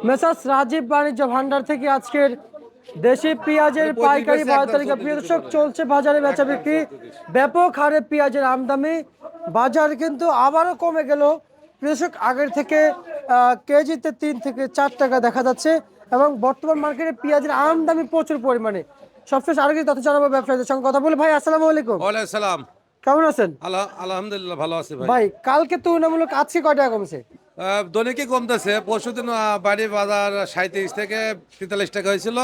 Messrs Rajib বাণিজ্য ভান্ডার থেকে আজকের দেশি পেঁয়াজের পাইকারি বাজার তালিকা। প্রিয় দর্শক, চলছে বাজারে বেচা বিক্রি, ব্যাপক হারে পেঁয়াজের আমদানি। বাজার কিন্তু আবারও কমে গেল প্রিয় দর্শক, আগের থেকে কেজিতে 3 থেকে 4 টাকা দেখা যাচ্ছে এবং বর্তমান মার্কেটে পেঁয়াজের আমদানি প্রচুর পরিমাণে। সবশেষ আরো কিছু তথ্য জানাবো ব্যবসায়ীদের সঙ্গে কথা বলে। ভাই আসসালামু আলাইকুম, ওয়ালাইকুম সালাম। কেমন আছেন? আলহামদুলিল্লাহ ভালো আছি ভাই। ভাই কালকে তুলনামূলক আজকে কয় টাকা কমছে? দৈনিকই কমতেছে। পরশুদিন বাড়ি বাজার 37 থেকে 43 টাকা হয়েছিল।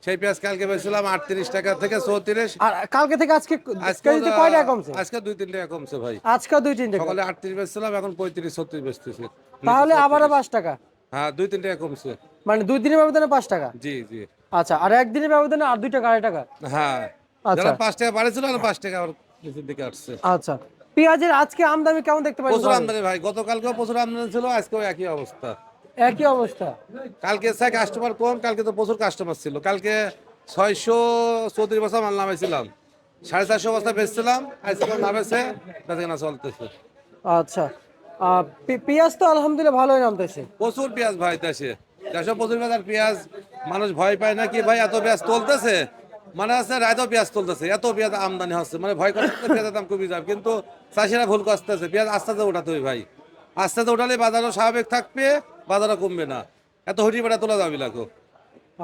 সেই পেঁয়াজ কালকে পেয়েছিলাম 38 টাকা থেকে 34। আর কালকে থেকে আজকে আজকে কেজিতে কয় টাকা কমছে? আজকে 2-3 টাকা কমছে ভাই। আজকে 2-3 টাকা, সকালে 38 বেচছিলাম, এখন 35-36 বেচতেছি। তাহলে আবারও 5 টাকা। হ্যাঁ, 2-3 টাকা কমছে। মানে 2 দিনের ব্যবধানে 5 টাকা। জি জি। আচ্ছা, আর একদিনের ব্যবধানে আর 2 টাকা, 2.5 টাকা। হ্যাঁ, আচ্ছা যারা 5 টাকা বাড়েছিল আর 5 টাকা আবার নিচের দিকে আসছে। আচ্ছা, পেঁয়াজের আজকে আমদানি কেমন দেখতে পাচ্ছেন? প্রচুর আমদানি ভাই, গতকালকেও প্রচুর আমদানি ছিল, আজকেও একই অবস্থা। একই অবস্থা। কালকে চাই কাস্টমার কম, কালকে তো প্রচুর কাস্টমার ছিল। কালকে 634 বস্তা মাল নামাইছিলাম, 450 বস্তা বেচছিলাম। আজকে না বেচে বেচাকেনা চলতেছে। আচ্ছা, পেঁয়াজ তো আলহামদুলিল্লাহ ভালোই নামতেছে। প্রচুর পেঁয়াজ ভাই দেশে, প্রচুর পেঁয়াজ। আর পেঁয়াজ মানুষ ভয় পায় না কি ভাই, এত পেঁয়াজ তুলতেছে, মানে আছে রায়তো পেঁয়াজ তুলতেছে, এত পেঁয়াজ আমদানি হচ্ছে, মানে ভয় করতে পেঁয়াজের দাম কমে যাবে। কিন্তু চাষিরা ভুল করতেছে, পেঁয়াজ আস্তে আস্তে উঠাতে হবে ভাই। আস্তে আস্তে উঠালে বাজারও স্বাভাবিক থাকবে, বাজারও কমবে না। এত হটি বেড়া তোলা যাবে লাগো।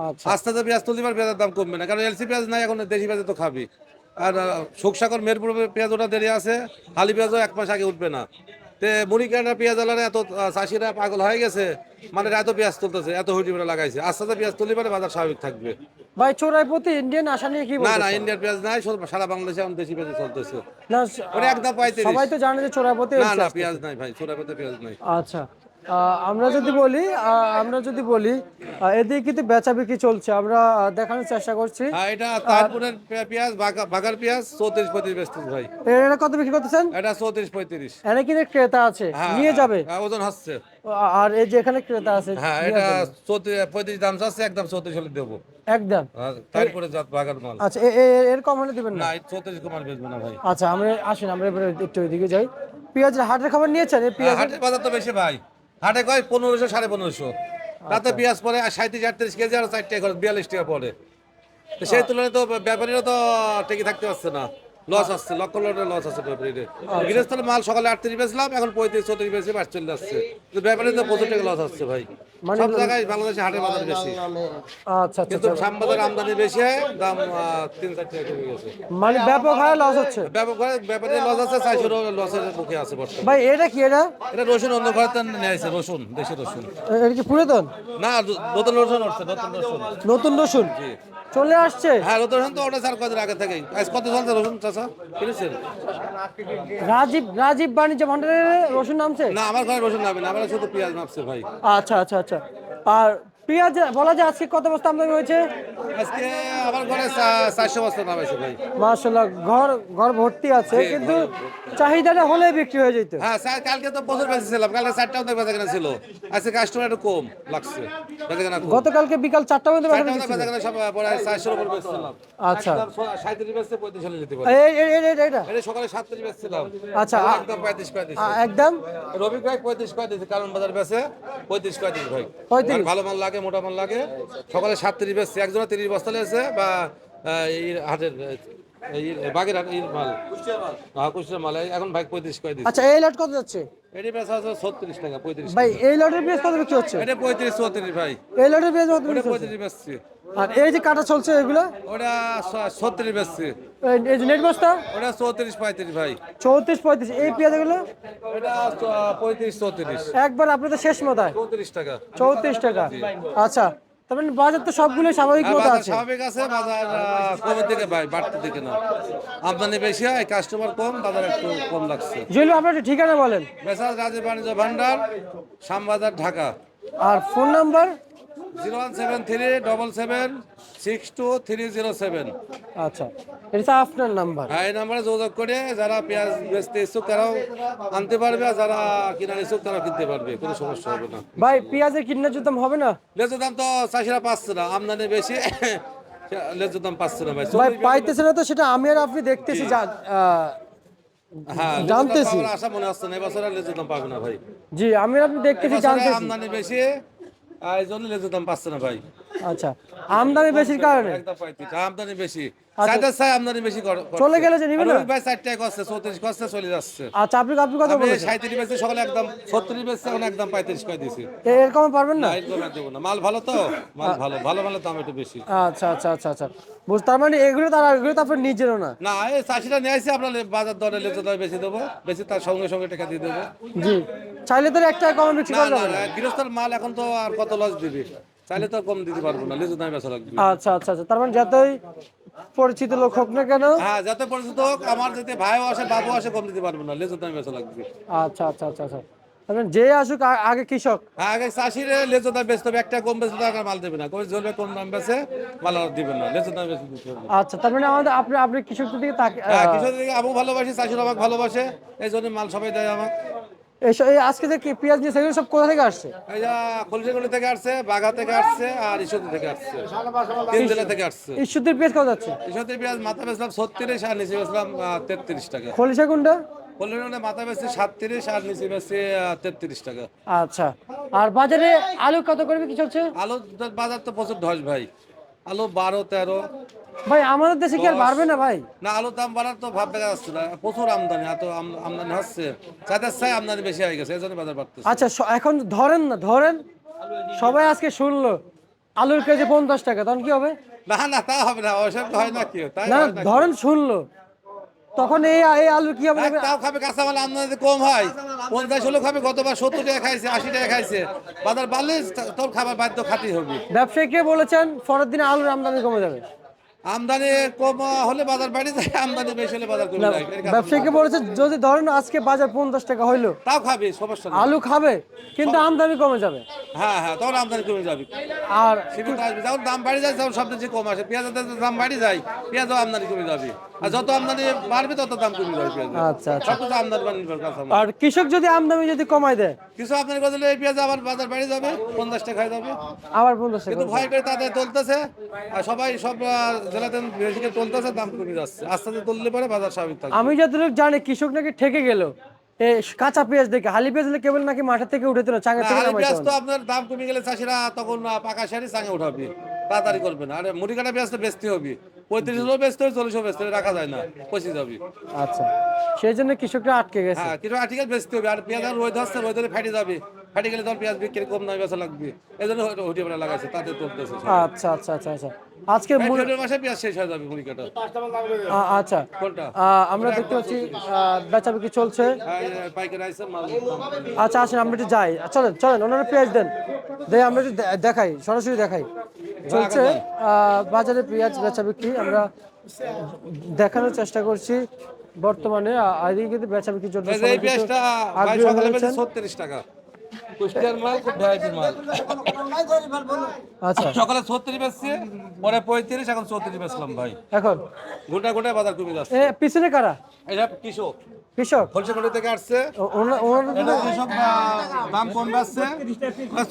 আচ্ছা আস্তে আস্তে পেঁয়াজ তুলতে পারে, পেঁয়াজের দাম কমবে না, কারণ এলসি পেঁয়াজ নাই এখন, দেশি পেঁয়াজ তো খাবি। আর শুকসাগর মেরপুর পেঁয়াজ ওটা দেরি আছে, হালি পেঁয়াজও 1 মাস আগে উঠবে না। তে মুড়ি কাটা পেঁয়াজ আলারা এত চাষিরা পাগল হয়ে গেছে, মানে এত পেঁয়াজ তুলতেছে, এত হুটি বেড়া লাগাইছে। আস্তে আস্তে পেঁয়াজ তুলতে পারে, বাজার স্বাভাবিক থাকবে। ভাই, চোরাই প্রতি ইন্ডিয়ান আশা নিয়ে কি না বলতে না, চান? ইন্ডিয়ার পেঁয়াজ নাই, সারা বাংলাদেশে এখন দেশি পেঁয়াজ চলতেছে। না, ওটা একদম 35। সবাই তো জানে যে চোরাই প্রতি না না, পেঁয়াজ নাই ভাই, ছোট পেঁয়াজ নাই। আচ্ছা, আমরা যদি বলি এদিকে কিন্তু বেচা বিক্রি চলছে, আমরা দেখানোর চেষ্টা করছি। হ্যাঁ, এটা তারপুরের পেঁয়াজ, বাগার পেঁয়াজ 34-35 বেচতেছে ভাই। এটা কত বিক্রি করতেছেন? এটা 34-35। এখানে কিন্তু ক্রেতা আছে, হ্যাঁ নিয়ে যাবে। হ্যাঁ, ওজন হচ্ছে। আর এই যে এখানে ক্রেতা আছে, হ্যাঁ, নিয়ে এটা যাবে। 35 দাম চাচ্ছে, একদম 34 হলে দেবো। একদম। তারপরে জাত বাগার মাল। আচ্ছা, এর কম হলে দিবেন না? না, 34 কমার বেচবো না ভাই। আচ্ছা, আমরা আসেন, আমরা এবারে একটু ওইদিকে যাই। পেঁয়াজের হাটের খবর নিয়েছেন? এই পেঁয়াজের হাটের বাজার তো বেশি ভাই, হাটে কয় 1500 1550। তাতে পেঁয়াজ পরে 37-38 কেজি, আর 4 টাকা খরচ, 42 টাকা পড়ে। তো সেই তুলনায় তো ব্যাপারীরা তো টিকে থাকতে পারছে না, লস আসছে, লক্ষ লক্ষ লস আছে ব্যাপারীদের। গৃহস্থলের মাল সকালে 38 বেচলাম, এখন 35-34 বেশি বাড়ি চলে যাচ্ছে। কিন্তু ব্যাপারীদের তো প্রচুর টাকা লস হচ্ছে ভাই। মানে সব জায়গায় বাংলাদেশে হাটের বাজার বেশি, আচ্ছা কিন্তু আচ্ছা, শ্যামবাজার আমদানি বেশি হয়, দাম 3-4 টাকা কমে গেছে। মানে ব্যাপক হারে লস হচ্ছে। ব্যাপারে লস আছে, 400 লসের মুখে আছে বর্তমানে। ভাই এটা কি? এটা রসুন অন্য ঘরে নিয়ে আসছে, রসুন, দেশি রসুন। এটা কি পুরাতন? না, নতুন রসুন উঠছে, নতুন রসুন। নতুন রসুন জি। চলে আসছে? হ্যাঁ, নতুন রসুন তো ওটা 4 কদিন আগে থেকেই। আজ কত চলছে রসুন চাচা, কিনেছেন? রাজীব বাণিজ্য ভান্ডারে রসুন নামছে? না, আমার ঘরে রসুন নামে না, আমার শুধু পেঁয়াজ নামছে ভাই। আচ্ছা আচ্ছা আচ্ছা। আর পেঁয়াজ বলা যায় আজকে কত বস্তা আমদানি হয়েছে? আজকে আমার ঘরে 400 বস্তা নামাইছে ভাই। মাশাআল্লাহ, ঘর ঘর ভর্তি আছে, জি, কিন্তু চাহিদাটা হলে বিক্রি হয়ে যেত। হ্যাঁ, কালকে তো প্রচুর বেঁচেছিলাম, কালকে 4টা অর্ধেক বেচাকেনা ছিল। আজকে কাস্টমার একটু কম লাগছে, বেচাকেনা কম। গতকালকে বিকাল 4টা পর্যন্ত 4টা বেচা অর্ধেক দিচ্ছিল। বেচাকেনা সব পরে 400 উপর বেচছিলাম। আচ্ছা, একদম 37 বেচতে 35 হলে যেতে পারে। এটা এটা সকালে 37 বেচছিলাম, আচ্ছা, একদম 35 একদম রবি ভাই 35 কয় দিয়েছে, কারণ বাজার বেচে 35 কয় দিয়েছে ভাই। 35। ভালো মাল লাগে, মোটা মাল লাগে। সকালে 37 বেচছে, একজনে 30 বস্তা লেগেছে, বা এই হাটের এই বাগের হাট এই মাল, হ্যাঁ কুষ্টিয়ার মাল। এখন ভাই 35 কয় দিয়েছে। আচ্ছা, এই লট কত যাচ্ছে? এটি বেচা আছে 36 টাকা, 35 ভাই টাকা। এই লটের পেঁয়াজ কত বিক্রি হচ্ছে? এটা 35-34 ভাই। এই লটের পেঁয়াজ কত ওটা বিক্রি হচ্ছে? 35 বেচছি। আর এই যে কাটা চলছে এগুলো, ওটা 36 বেচছি। এই যে নেট বস্তা, ওটা 34-35 ভাই। 34-35। এই পেঁয়াজ গুলো এটা 35-34। একবার আপনাদের শেষ মতায় 34 টাকা। 34 টাকা। আচ্ছা, তার মানে বাজার তো সবগুলো স্বাভাবিক হ্যাঁ, মতো বাজার আছে। স্বাভাবিক আছে, বাজার কমের দিকে ভাই, বাড়তির দিকে না। আমদানি বেশি হয়, কাস্টমার কম, বাজার একটু কম লাগছে। জুয়েল, আপনার একটু ঠিকানা বলেন মেসার্স রাজীব বাণিজ্য ভান্ডার, শ্যামবাজার, ঢাকা। আর ফোন নাম্বার। 01737762307। আচ্ছা, এটা আপনার নাম্বার। হ্যাঁ, এই নাম্বারে যোগাযোগ করে যারা পেঁয়াজ বেচতে ইচ্ছুক তারাও আনতে পারবে, আর যারা কিনার ইচ্ছুক তারাও কিনতে পারবে, কোনো সমস্যা হবে না। ভাই পেঁয়াজের কিডনার দাম হবে না? লেজুর দাম তো চাষিরা পাচ্ছে না, আমদানি বেশি, লেজুর দাম পাচ্ছে না ভাই। ভাই পাইতেছে না তো, সেটা আমি আর আপনি দেখতেছি, হ্যাঁ, জানতেছি। আশা মনে হচ্ছে না এবছর আর লেজুর দাম পাবে না ভাই। জি, আমি আর আপনি দেখতেছি, এবছরে জানতেছি। আমদানি বেশি, এই জন্য লেজুর দাম পাচ্ছে না ভাই। আচ্ছা, আমদানি বেশির কারণে একদম 35, আমদানি বেশি, চাইতে চাই আমদানি বেশি চলে গেলে যে নিবে না? আর ওই ভাই 4 টাকা করছে, 34 করছে, চলে যাচ্ছে। আচ্ছা, আপনি আপনি কত আমি বলেছেন? 37 বেচছি, সকালে একদম 36 বেচছি, এখন একদম 35 করে দিছি। এরকম পারবেন না না? এরকম আর দেবো না, মাল ভালো তো, মাল ভালো, ভালো মালের দাম একটু বেশি। আচ্ছা আচ্ছা আচ্ছা আচ্ছা, তার মানে এগুলো তো আপনার নিজেরও না? না এই চাষিরা নিয়ে আসছে, আপনার বাজার দরে লেজুর দাম বেশি দেবো, বেশি তার সঙ্গে সঙ্গে টাকা দিয়ে দেবো। জি, চাইলে তো একটা কম বিক্রি না করা না যাবে না? গৃহস্থর মাল এখন তো আর কত লস দিবি, চাইলে তো কম দিতে পারবো না, লেজুর দাম বেচা লাগবে। আচ্ছা আচ্ছা আচ্ছা, তার মানে যতই পরিচিত লোক হোক না কেন। হ্যাঁ যত পরিচিত হোক, আমার যদি ভাইও আসে বাবু আসে, কম দিতে পারবো না, লেজুর দাম বেচা লাগবে। আচ্ছা আচ্ছা আচ্ছা আচ্ছা, তার মানে যে আসুক আগে কৃষক। হ্যাঁ আগে চাষিরে লেজুর দাম বেচতে হবে, একটা কম বেচলে টাকা মাল দেবে না, কই জ্বলবে কম দাম বেচে মাল আর দিবে না, লেজুর দাম বেশি দিতে হবে। আচ্ছা, তার মানে আমাদের আপনি আপনি কৃষকদের দিকে তাকে হ্যাঁ কৃষক দিকে আমি ভালোবাসি, চাষিরা আমাকে ভালোবাসে, এই জন্য মাল সবাই দেয় আমাকে। এই আজকে যে পেঁয়াজ নিয়ে সেগুলো সব কোথা থেকে আসছে? এই যা খলসিগুলি থেকে আসছে, বাঘা থেকে আসছে, আর ঈশ্বরদী থেকে আসছে, 3 জেলা থেকে আসছে। ঈশ্বরদীর পেঁয়াজ কত যাচ্ছে? ঈশ্বরদী পেঁয়াজ মাথা বেচলাম 36, আর নিচে বেচলাম 33 টাকা। খলিশা কোনটা? খলসিগুলি মাথা বেচছি 37, আর নিচে বেচছি 33 টাকা। আচ্ছা, আর বাজারে আলু কত করে কি চলছে? আলুর বাজার তো প্রচুর ধস ভাই, আলু 12, 13। ভাই আমাদের দেশে কি আর বাড়বে না ভাই? না আলুর দাম বাড়ার তো ভাব দেখা যাচ্ছে না, প্রচুর আমদানি, এত আমদানি হচ্ছে, চাইতে চাই আমদানি বেশি হয়ে গেছে, এই জন্য বাজার বাড়তেছে। আচ্ছা, এখন ধরেন না, ধরেন সবাই আজকে শুনলো আলুর কেজি 50 টাকা, তখন কি হবে? না না তা হবে না, ওসব তো হয় না, কি তাই না, হয় না। ধরেন শুনলো, তখন এই আলু কি হবে? তাও খাবে, কাঁচামাল আমদানি কম হয়, 50 হলেও খাবে, গতবার 70 টাকা খাইছে, 80 টাকা খাইছে, বাজার বাড়লে তোর খাবার বাধ্য খাতেই হবে। ব্যবসায়ীকে বলেছেন পরের দিনে আলুর আমদানি কমে যাবে। আমদানি কম হলে বাজার বাড়ি যায়, আমদানি বেশি হলে বাজার কমে যায়, এর কারণে ব্যবসায়ীকে বলেছে যদি ধরেন আজকে বাজার 50 টাকা হইলো, তাও খাবে, সমস্যা নেই। আলু খাবে, কিন্তু আমদানি কমে যাবে। হ্যাঁ হ্যাঁ তখন আমদানি কমে যাবে, আর সীমিত আসবে, যখন দাম বাড়ি যায় তখন সবচেয়ে কম আসে, পেঁয়াজের দাম বাড়ি যায়, পেঁয়াজও আমদানি কমে যাবে, আর যত আমদানি বাড়বে তত দাম কমে যাবে পেঁয়াজ। আচ্ছা আচ্ছা, সবকিছু আমদানি বাড়ি কাঁচামাল। আর কৃষক যদি আমদানি কমায় দেয়, কিছু আমদানি করে দিলে এই পেঁয়াজ আবার বাজার বাড়ি যাবে, 50 টাকা হয়ে যাবে। আবার 50 টাকা। কিন্তু ভয় করে তাদের তুলতেছে, আর সবাই সব জেলাতে বেশি করে তুলতেছে, দাম কমে যাচ্ছে, আস্তে আস্তে তুললে পরে বাজার স্বাভাবিক থাকবে। আমি যতটুকু জানি কৃষক নাকি ঠেকে গেল এই কাঁচা পেঁয়াজ দেখে, হালি পেঁয়াজ হলে কেবল নাকি মাঠের থেকে উঠে দিল, চাঙের থেকে আরে নামাইতে পেঁয়াজ হবে তো না। আপনার দাম কমে গেলে চাষিরা তখন পাকা শাড়ি চাঙে উঠাবে, তাড়াতাড়ি করবে না। আরে মুড়ি কাটা পেঁয়াজ তো বেচতে হবে, 35 বেচতে হবে, 40 বেচতে হবে, রাখা যায় না, পচে যাবে। আচ্ছা, সেই জন্য কৃষকরা আটকে গেছে। হ্যাঁ কিন্তু আর্টিকেল বেচতে হবে, আর পেঁয়াজ আর রোদ হচ্ছে, রোদ হলে ফেটে যাবে, ফেটে গেলে তখন পেঁয়াজ বিক্রি কম দামে বেচা লাগবে, এই জন্য হুটিয়ে বেলা লাগাইছে, তাদের তুলতেছে। আচ্ছা আচ্ছা আচ্ছা আচ্ছা, আজকে ফেব্রুয়ারি মাসে পেঁয়াজ শেষ হয়ে যাবে মুড়ি কাটা। আচ্ছা, কোনটা? আমরা দেখতে পাচ্ছি বেচা বিক্রি চলছে। পাইকারি আইসে মাল। আচ্ছা আসেন, আমরা একটু যাই, চলেন চলেন, ওনারা পেঁয়াজ দেন, আমরা একটু দেখাই, সরাসরি দেখাই চলছে বাজারে পেঁয়াজ বেচা বিক্রি, আমরা দেখানোর চেষ্টা করছি বর্তমানে। আর এই কিন্তু বেচা বিক্রির জন্য এই যে সবাই এই কিন্তু পেঁয়াজটা ভাই আগ্রহী সকালে বেচে হয়েছেন। 36 টাকা, কুষ্টিয়ার মাল, খুব ভ্যারাইটির মাল। আচ্ছা, সকালে 36 বেচছে, পরে 35, এখন 34 বেচলাম ভাই। এখন গোটা গোটা বাজার কমে যাচ্ছে। পিছনে কারা? এটা কৃষক, কৃষক? খলসিকোটি থেকে আসছে, ওনারা এটা কৃষক দাম কম বেচছে,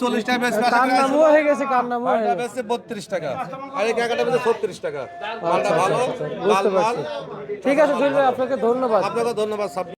40 টাকা বেচবে, কার নামও হয়ে গেছে, কার নামও হয়ে এটা গেছে। বেচছে 32 টাকা, আর এই কাকাটা বেচছে 36 টাকা। মালটা ভালো, লাল বুঝতে মাল। পারছি। ঠিক আছে জহির ভাই, আপনাকে ধন্যবাদ। আপনাকে ধন্যবাদ।